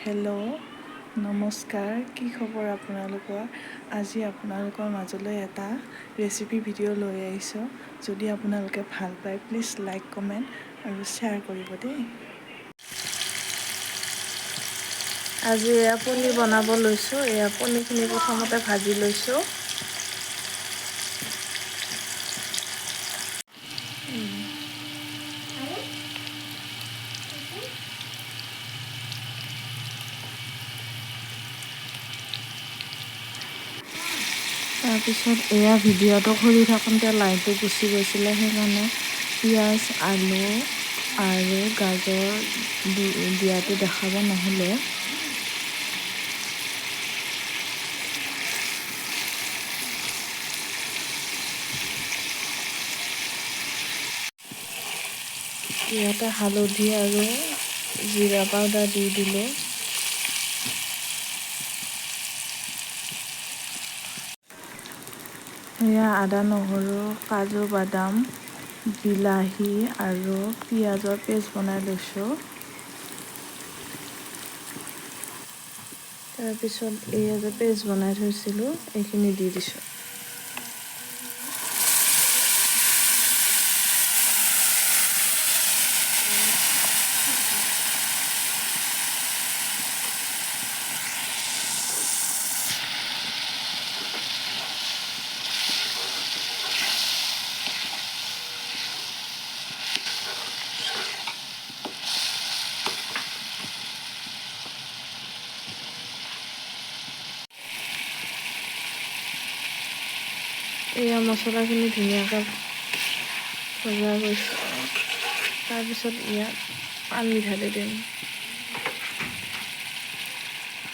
Hello' নমস্কাৰ, কি খবৰ আপোনালোকৰ? আজি আপোনালোকৰ মাজলৈ এটা ৰেচিপি ভিডিঅ' লৈ আহিছোঁ। যদি আপোনালোকে ভাল পায় প্লিজ লাইক, কমেণ্ট আৰু শ্বেয়াৰ কৰিব দেই। আজি এয়া পনীৰ বনাব লৈছোঁ। এয়া পনীৰখিনি প্ৰথমতে ভাজি লৈছোঁ। তাৰপিছত এয়া ভিডিঅ'টো কৰি থাকোঁতে লাইনটো গুচি গৈছিলে, সেইকাৰণে পিঁয়াজ, আলু আৰু গাজৰ দিয়াটো দেখাব নহ'লে। ইয়াতে হালধি আৰু জিৰা পাউডাৰ দি দিলোঁ। এয়া আদা, নহৰু, কাজু, বাদাম, বিলাহী আৰু পিঁয়াজৰ পেষ্ট বনাই লৈছোঁ। তাৰপিছত এয়া যে পেষ্ট বনাই থৈছিলোঁ এইখিনি দি দিছোঁ। এয়া মছলাখিনি ধুনীয়াকৈ ভজা গৈছে। তাৰপিছত ইয়াত পানী ঢালি দিম।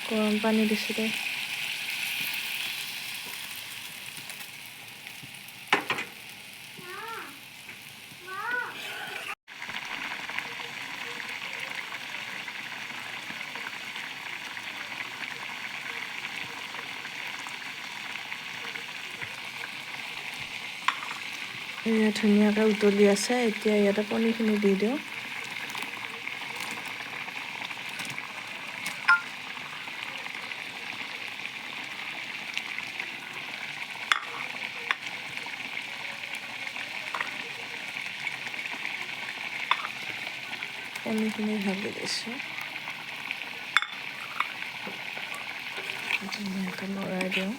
গৰম পানী দিছোঁ। এয়া ধুনীয়াকৈ উতলি আছে। এতিয়া ইয়াতে পনীৰখিনি দি দিওঁ। পনীৰখিনি ঢালি দিছোঁ। ধুনীয়াকৈ লৰাই দিওঁ।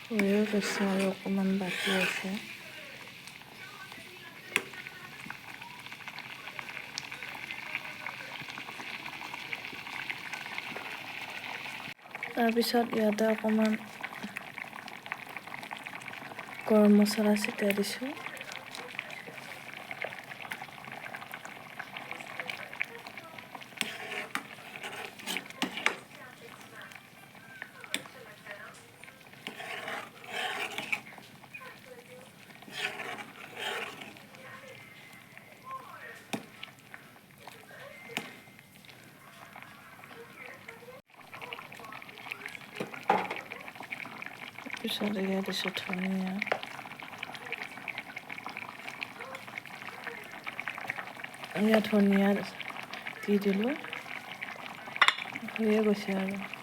হৈয়ে গৈছে আৰু অকণমান বাকী আছে। তাৰপিছত ইয়াতে অকণমান গৰম মছলা ছটিয়াই দিছোঁ। তাৰপিছত এয়া দিছোঁ ধনিয়া। এয়া ধনিয়া দি দিলোঁ। হৈয়ে গৈছে আৰু।